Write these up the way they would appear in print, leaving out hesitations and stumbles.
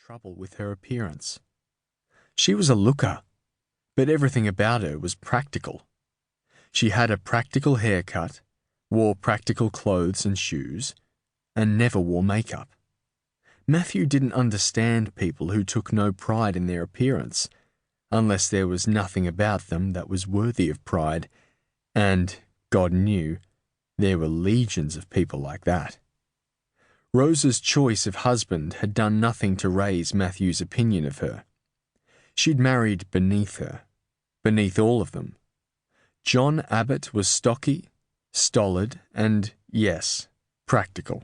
trouble with her appearance. She was a looker, but everything about her was practical. She had a practical haircut, wore practical clothes and shoes, and never wore makeup. Matthew didn't understand people who took no pride in their appearance, unless there was nothing about them that was worthy of pride, and, God knew, there were legions of people like that. Rose's choice of husband had done nothing to raise Matthew's opinion of her. She'd married beneath her, beneath all of them. John Abbott was stocky, stolid, and, yes, practical.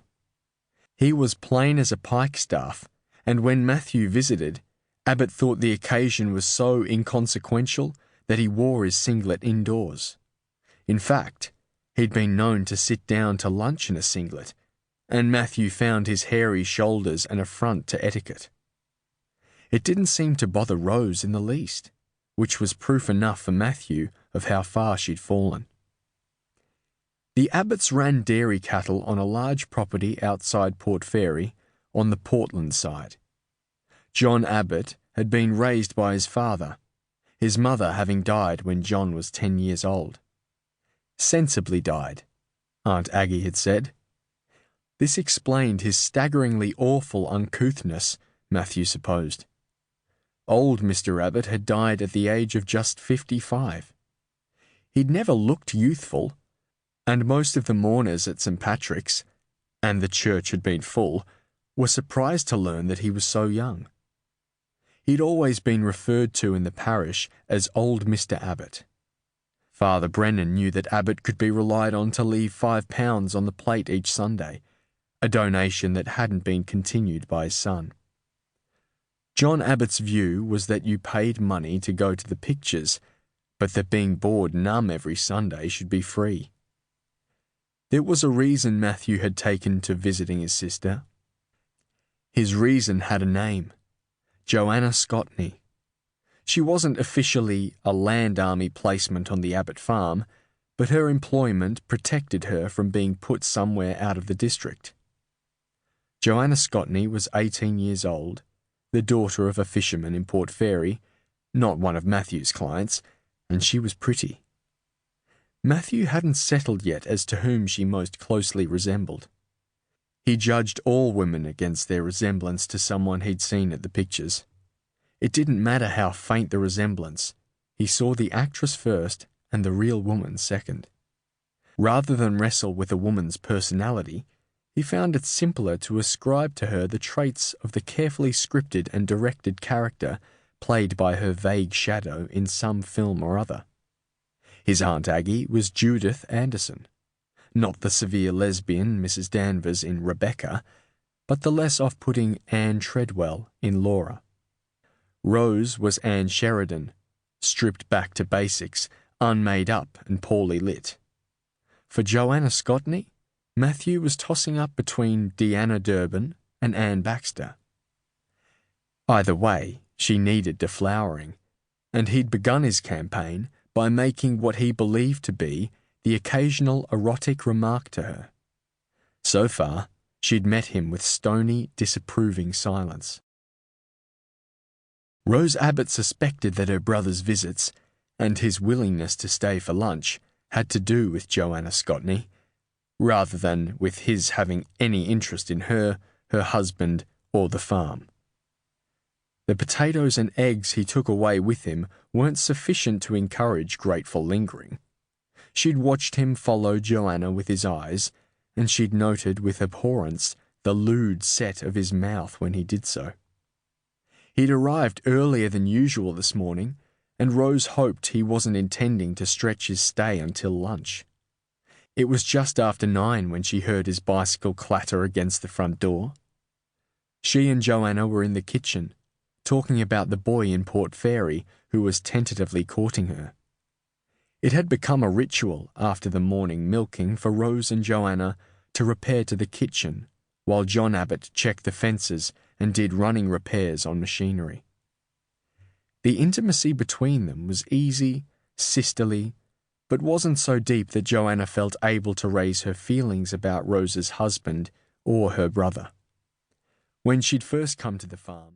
He was plain as a pikestaff, and when Matthew visited, Abbott thought the occasion was so inconsequential that he wore his singlet indoors. In fact, he'd been known to sit down to lunch in a singlet, and Matthew found his hairy shoulders an affront to etiquette. It didn't seem to bother Rose in the least, which was proof enough for Matthew of how far she'd fallen. The Abbotts ran dairy cattle on a large property outside Port Fairy on the Portland side. John Abbott had been raised by his father, his mother having died when John was 10 years old. Sensibly died, Aunt Aggie had said. This explained his staggeringly awful uncouthness, Matthew supposed. Old Mr. Abbott had died at the age of just 55. He'd never looked youthful, and most of the mourners at St. Patrick's, and the church had been full, were surprised to learn that he was so young. He'd always been referred to in the parish as Old Mr. Abbott. Father Brennan knew that Abbott could be relied on to leave £5 on the plate each Sunday, a donation that hadn't been continued by his son. John Abbott's view was that you paid money to go to the pictures, but that being bored numb every Sunday should be free. There was a reason Matthew had taken to visiting his sister. His reason had a name: Joanna Scotney. She wasn't officially a land army placement on the Abbott farm, but her employment protected her from being put somewhere out of the district. Joanna Scotney was 18 years old, the daughter of a fisherman in Port Fairy, not one of Matthew's clients, and she was pretty. Matthew hadn't settled yet as to whom she most closely resembled. He judged all women against their resemblance to someone he'd seen at the pictures. It didn't matter how faint the resemblance, he saw the actress first and the real woman second. Rather than wrestle with a woman's personality, he found it simpler to ascribe to her the traits of the carefully scripted and directed character played by her vague shadow in some film or other. His Aunt Aggie was Judith Anderson, not the severe lesbian Mrs. Danvers in Rebecca, but the less off-putting Anne Treadwell in Laura. Rose was Anne Sheridan, stripped back to basics, unmade up and poorly lit. For Joanna Scotney, Matthew was tossing up between Deanna Durbin and Anne Baxter. Either way, she needed deflowering, and he'd begun his campaign by making what he believed to be the occasional erotic remark to her. So far, she'd met him with stony, disapproving silence. Rose Abbott suspected that her brother's visits, and his willingness to stay for lunch, had to do with Joanna Scotney, rather than with his having any interest in her husband, or the farm. The potatoes and eggs he took away with him weren't sufficient to encourage grateful lingering. She'd watched him follow Joanna with his eyes, and she'd noted with abhorrence the lewd set of his mouth when he did so. He'd arrived earlier than usual this morning, and Rose hoped he wasn't intending to stretch his stay until lunch. It was just after 9 when she heard his bicycle clatter against the front door. She and Joanna were in the kitchen, talking about the boy in Port Fairy who was tentatively courting her. It had become a ritual after the morning milking for Rose and Joanna to repair to the kitchen, while John Abbott checked the fences and did running repairs on machinery. The intimacy between them was easy, sisterly, but wasn't so deep that Joanna felt able to raise her feelings about Rose's husband or her brother. When she'd first come to the farm,